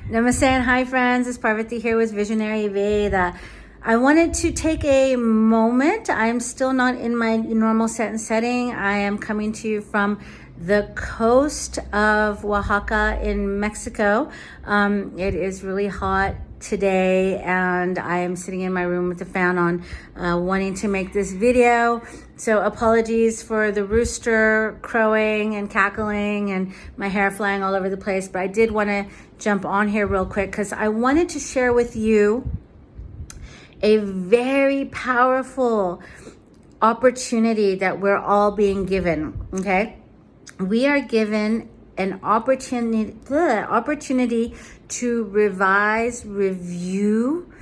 Namaste and hi friends, it's Parvati here with Visionaryveda. I wanted to take a moment. I'm still not in my normal set and setting. I am coming to you from the coast of Oaxaca in Mexico. It is really hot today and I am sitting in my room with the fan on, wanting to make this video. So apologies for the rooster crowing and cackling and my hair flying all over the place, but I did want to jump on here real quick because I wanted to share with you a very powerful opportunity that we're all being given, okay? We are given an opportunity to revise, review,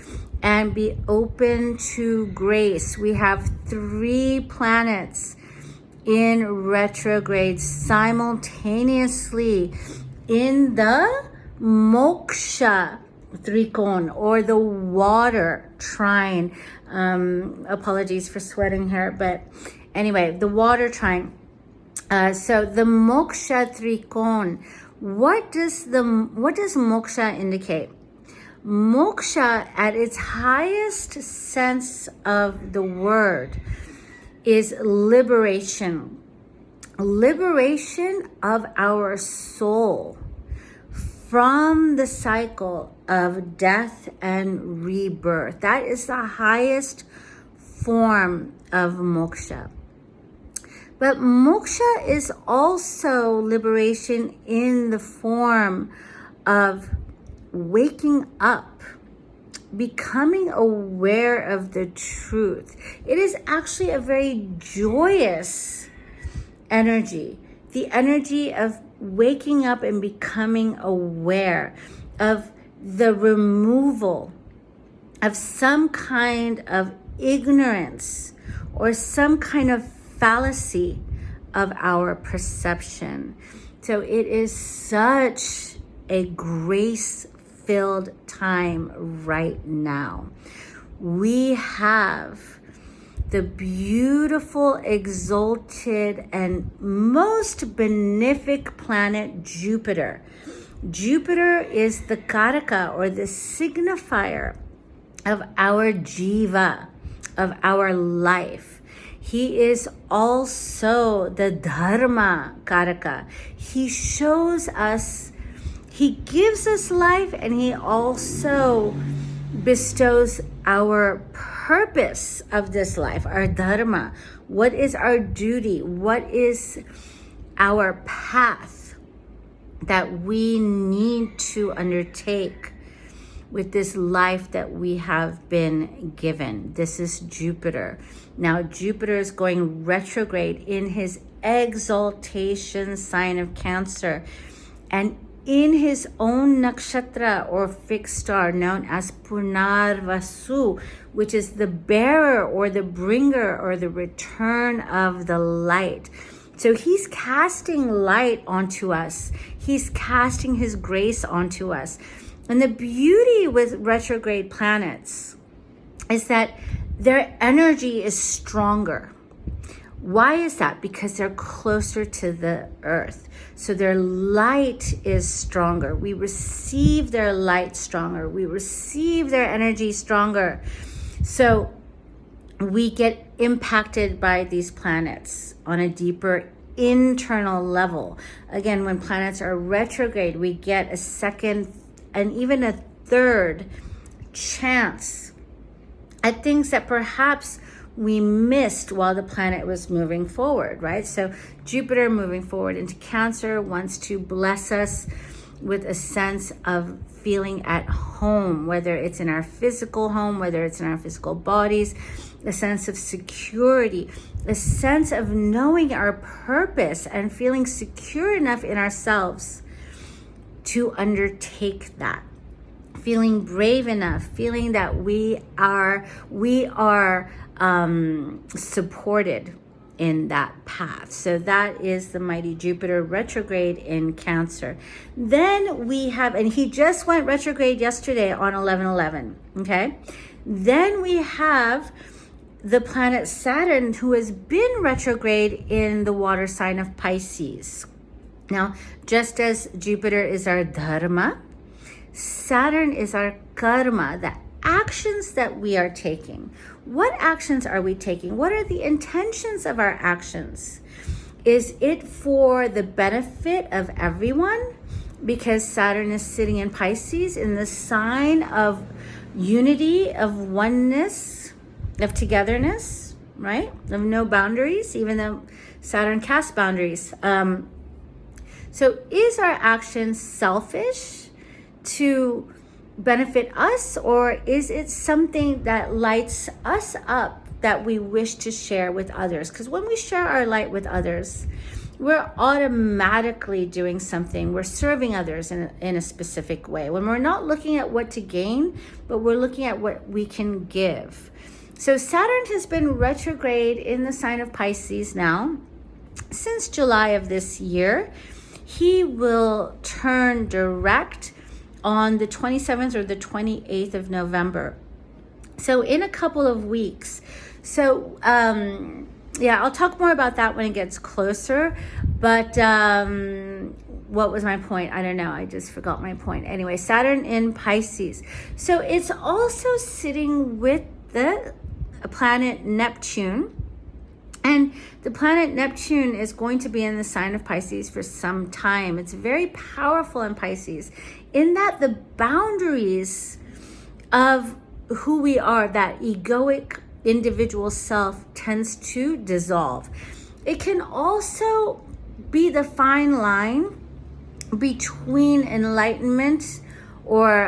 and be open to grace. We have 3 planets in retrograde simultaneously in the Moksha Trikona, or the water trine. Apologies for sweating here, but anyway, the water trine. So the Moksha Trikona, what does moksha indicate? Moksha, at its highest sense of the word, is liberation. Liberation of our soul from the cycle of death and rebirth. That is the highest form of moksha. But moksha is also liberation in the form of waking up, becoming aware of the truth. It is actually a very joyous energy, the energy of waking up and becoming aware of the removal of some kind of ignorance or some kind of fallacy of our perception. So it is such a grace-filled time right now. We have the beautiful, exalted, and most benefic planet Jupiter. Jupiter is the karaka, or the signifier of our jiva, of our life. He is also the dharma karaka. He shows us, he gives us life, and he also bestows our purpose of this life, our dharma. What is our duty? What is our path that we need to undertake with this life that we have been given? This is Jupiter. Now, Jupiter is going retrograde in his exaltation sign of Cancer, and in his own nakshatra, or fixed star, known as Punarvasu, which is the bearer or the bringer or the return of the light. So he's casting light onto us. He's casting his grace onto us. And the beauty with retrograde planets is that their energy is stronger. Why is that? Because they're closer to the earth. So their light is stronger. We receive their light stronger. We receive their energy stronger. So we get impacted by these planets on a deeper internal level. Again, when planets are retrograde, we get a second and even a third chance at things that perhaps we missed while the planet was moving forward, right? So Jupiter moving forward into Cancer wants to bless us with a sense of feeling at home, whether it's in our physical home, whether it's in our physical bodies, a sense of security, a sense of knowing our purpose and feeling secure enough in ourselves to undertake that. Feeling brave enough, feeling that we are supported in that path. So that is the mighty Jupiter retrograde in Cancer. Then we have, and he just went retrograde yesterday on 11/11, okay? Then we have the planet Saturn, who has been retrograde in the water sign of Pisces. Now, just as Jupiter is our dharma, Saturn is our karma, the actions that we are taking. What actions are we taking? What are the intentions of our actions? Is it for the benefit of everyone? Because Saturn is sitting in Pisces, in the sign of unity, of oneness, of togetherness, right? Of no boundaries, even though Saturn casts boundaries. So is our action selfish to benefit us, or is it something that lights us up that we wish to share with others? Because when we share our light with others, we're automatically doing something. We're serving others in a specific way. When we're not looking at what to gain, but we're looking at what we can give. So Saturn has been retrograde in the sign of Pisces now since July of this year. He will turn direct on the 27th or the 28th of November. So in a couple of weeks. So yeah, I'll talk more about that when it gets closer. But what was my point? I don't know. I just forgot my point. Anyway, Saturn in Pisces. So it's also sitting with the planet Neptune. And the planet Neptune is going to be in the sign of Pisces for some time. It's very powerful in Pisces in that the boundaries of who we are, that egoic individual self, tends to dissolve. It can also be the fine line between enlightenment or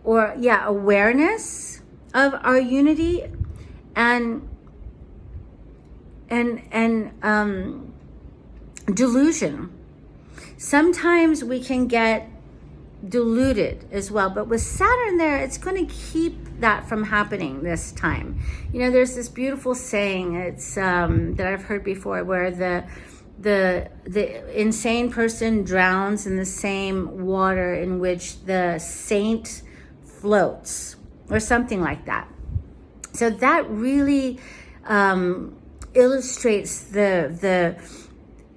awareness of our unity and delusion. Sometimes we can get deluded as well, but with Saturn there, it's going to keep that from happening this time. You know, there's this beautiful saying, it's that I've heard before, where the insane person drowns in the same water in which the saint floats, or something like that. So that really illustrates the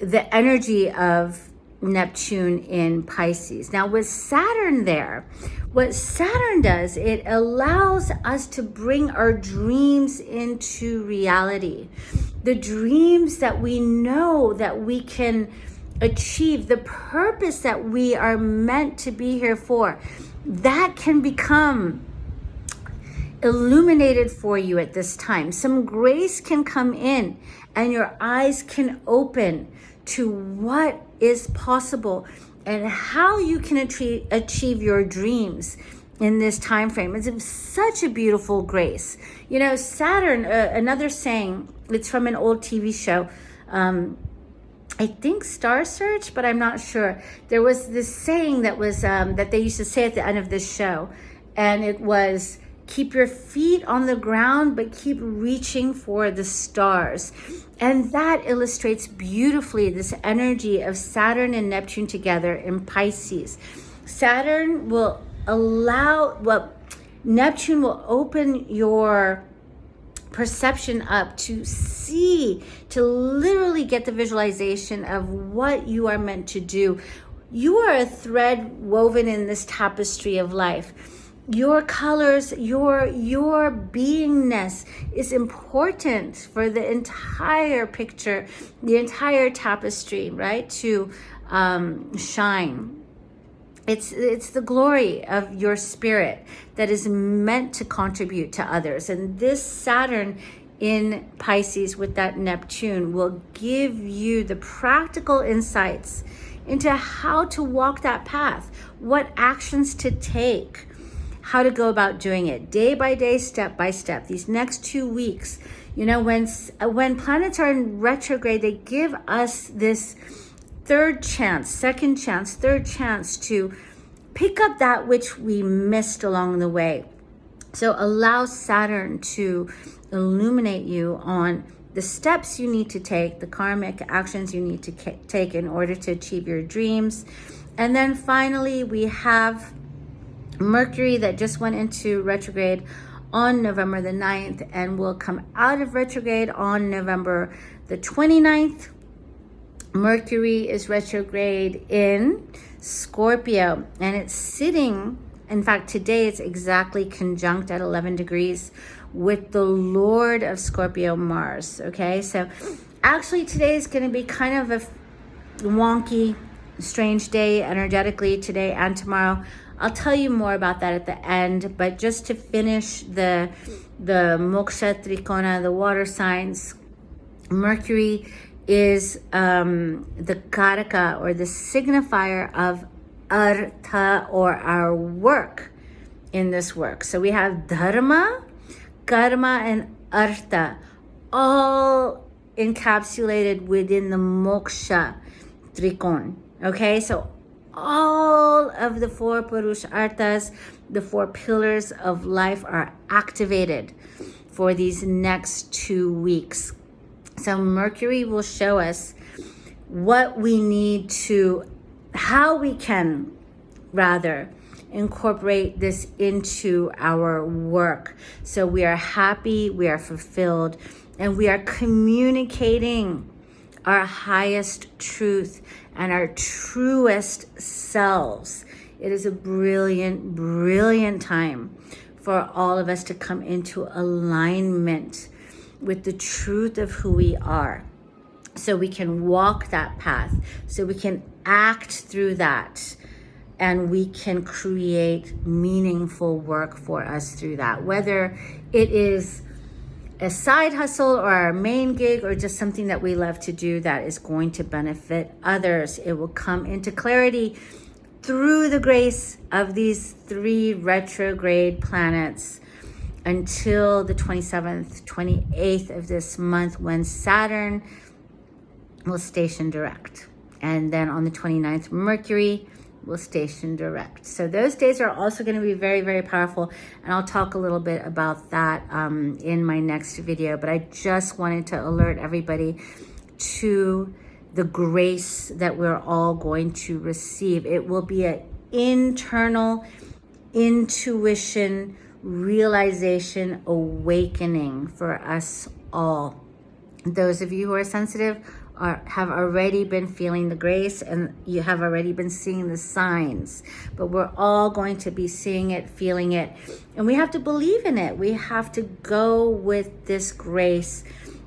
energy of Neptune in Pisces. Now with Saturn there, what Saturn does, it allows us to bring our dreams into reality. The dreams that we know that we can achieve, the purpose that we are meant to be here for, that can become illuminated for you at this time. Some grace can come in and your eyes can open to what is possible and how you can achieve your dreams in this time frame. It's such a beautiful grace. You know, Saturn, another saying, it's from an old TV show, I think Star Search, but I'm not sure. There was this saying that was that they used to say at the end of this show, and it was, keep your feet on the ground, but keep reaching for the stars. And that illustrates beautifully this energy of Saturn and Neptune together in Pisces. Saturn will Neptune will open your perception up to see, to literally get the visualization of what you are meant to do. You are a thread woven in this tapestry of life. Your colors, your beingness is important for the entire picture, the entire tapestry, right? To shine. It's the glory of your spirit that is meant to contribute to others. And this Saturn in Pisces with that Neptune will give you the practical insights into how to walk that path, what actions to take, how to go about doing it day by day, step by step. These next 2 weeks, you know, when planets are in retrograde, they give us this third chance, second chance, third chance to pick up that which we missed along the way. So allow Saturn to illuminate you on the steps you need to take, the karmic actions you need to take in order to achieve your dreams. And then finally, we have Mercury that just went into retrograde on November the 9th and will come out of retrograde on November the 29th. Mercury is retrograde in Scorpio, and it's sitting, in fact, today it's exactly conjunct at 11 degrees with the Lord of Scorpio, Mars. Okay, so actually today is going to be kind of a wonky, strange day energetically today and tomorrow. I'll tell you more about that at the end, but just to finish the Moksha Trikona, the water signs, Mercury is the karaka, or the signifier of artha, or our work in this work. So we have dharma, karma, and artha, all encapsulated within the Moksha Trikona. Okay, so all of the 4 Purusharthas, the 4 pillars of life, are activated for these next 2 weeks. So Mercury will show us what we need to, how we can rather incorporate this into our work. So we are happy, we are fulfilled, and we are communicating our highest truth and our truest selves. It is a brilliant, brilliant time for all of us to come into alignment with the truth of who we are, so we can walk that path, so we can act through that, and we can create meaningful work for us through that, whether it is a side hustle or our main gig, or just something that we love to do that is going to benefit others. It will come into clarity through the grace of these 3 retrograde planets until the 27th, 28th of this month, when Saturn will station direct. And then on the 29th, Mercury will station direct. So those days are also going to be very, very powerful. And I'll talk a little bit about that in my next video. But I just wanted to alert everybody to the grace that we're all going to receive. It will be an internal intuition, realization, awakening for us all. Those of you who are sensitive have already been feeling the grace, and you have already been seeing the signs, but we're all going to be seeing it, feeling it, and we have to believe in it. We have to go with this grace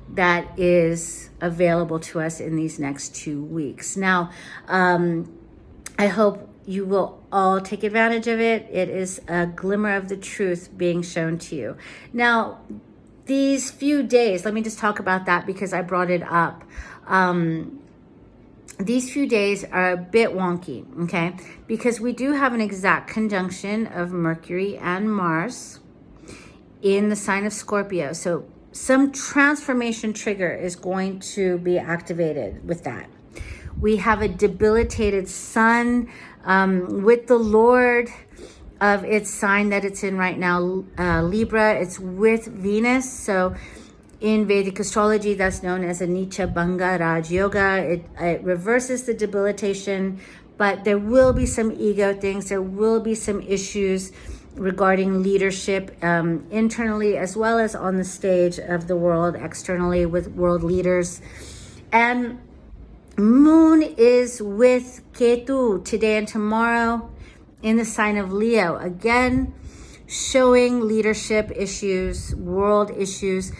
that is available to us in these next 2 weeks. Now, I hope you will all take advantage of it. It is a glimmer of the truth being shown to you. Now, these few days, let me just talk about that because I brought it up. These few days are a bit wonky, okay? Because we do have an exact conjunction of Mercury and Mars in the sign of Scorpio. So some transformation trigger is going to be activated with that. We have a debilitated sun with the Lord of its sign that it's in right now, Libra. It's with Venus. So in Vedic astrology, that's known as a Nicha Bhanga Raj Yoga. It reverses the debilitation, but there will be some ego things. There will be some issues regarding leadership internally, as well as on the stage of the world, externally with world leaders. And Moon is with Ketu today and tomorrow in the sign of Leo. Again, showing leadership issues, world issues.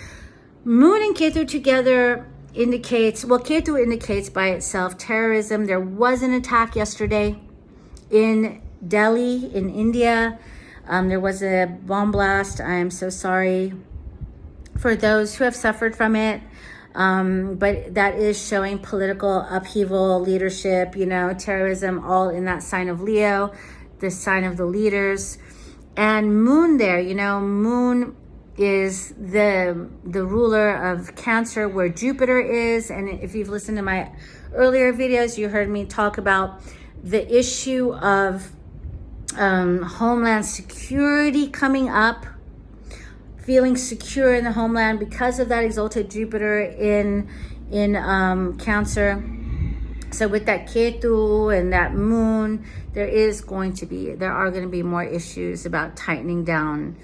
Moon and Ketu together indicates, well, Ketu indicates by itself terrorism. There was an attack yesterday in Delhi, in India. There was a bomb blast. I am so sorry for those who have suffered from it. But that is showing political upheaval, leadership, terrorism, all in that sign of Leo, the sign of the leaders. And Moon there, Moon is the ruler of Cancer, where Jupiter is. And if you've listened to my earlier videos, you heard me talk about the issue of homeland security coming up, feeling secure in the homeland because of that exalted Jupiter in Cancer. So with that Ketu and that Moon, there are going to be more issues about tightening down,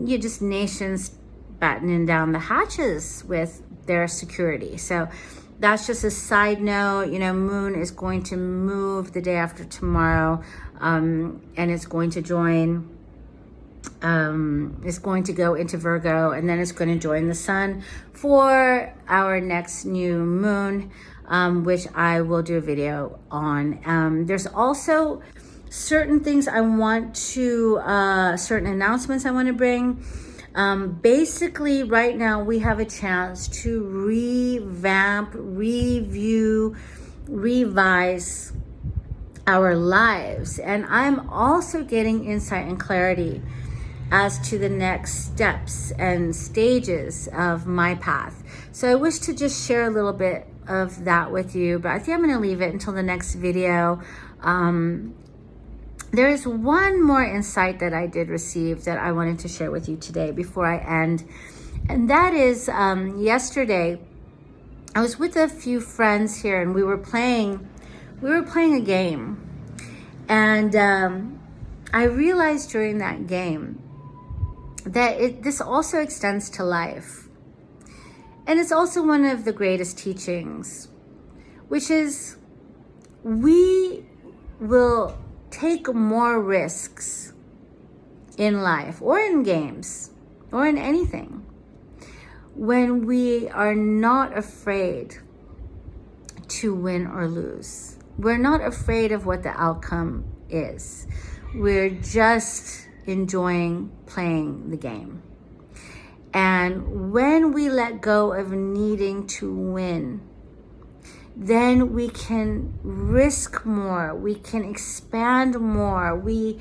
just nations battening down the hatches with their security. So that's just a side note. You know, Moon is going to move the day after tomorrow, and it's going to join, it's going to go into Virgo, and then it's going to join the Sun for our next new moon, which I will do a video on. There's also certain things I want to, certain announcements I want to bring. Basically, right now we have a chance to revamp, review, revise our lives. And I'm also getting insight and clarity as to the next steps and stages of my path. So I wish to just share a little bit of that with you, but I think I'm going to leave it until the next video. There is one more insight that I did receive that I wanted to share with you today before I end. And that is, yesterday, I was with a few friends here and we were playing a game. And I realized during that game that this also extends to life. And it's also one of the greatest teachings, which is we will take more risks in life or in games or in anything when we are not afraid to win or lose. We're not afraid of what the outcome is. We're just enjoying playing the game. And when we let go of needing to win, then we can risk more, we can expand more, we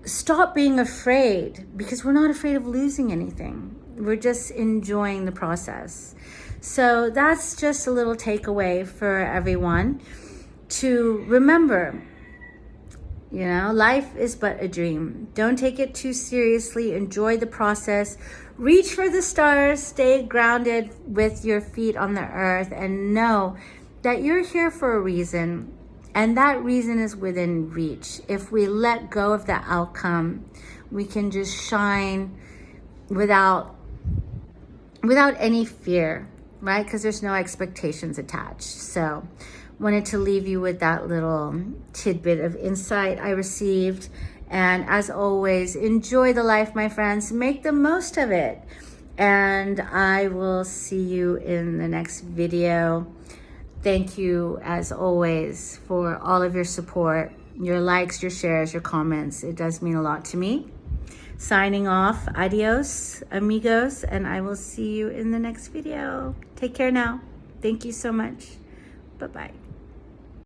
stop being afraid because we're not afraid of losing anything. We're just enjoying the process. So that's just a little takeaway for everyone to remember. You know, life is but a dream. Don't take it too seriously. Enjoy the process. Reach for the stars. Stay grounded with your feet on the earth and know that you're here for a reason. And that reason is within reach. If we let go of the outcome, we can just shine without any fear, right? Because there's no expectations attached. So wanted to leave you with that little tidbit of insight I received. And as always, enjoy the life, my friends. Make the most of it. And I will see you in the next video. Thank you, as always, for all of your support, your likes, your shares, your comments. It does mean a lot to me. Signing off. Adios, amigos. And I will see you in the next video. Take care now. Thank you so much. Bye-bye.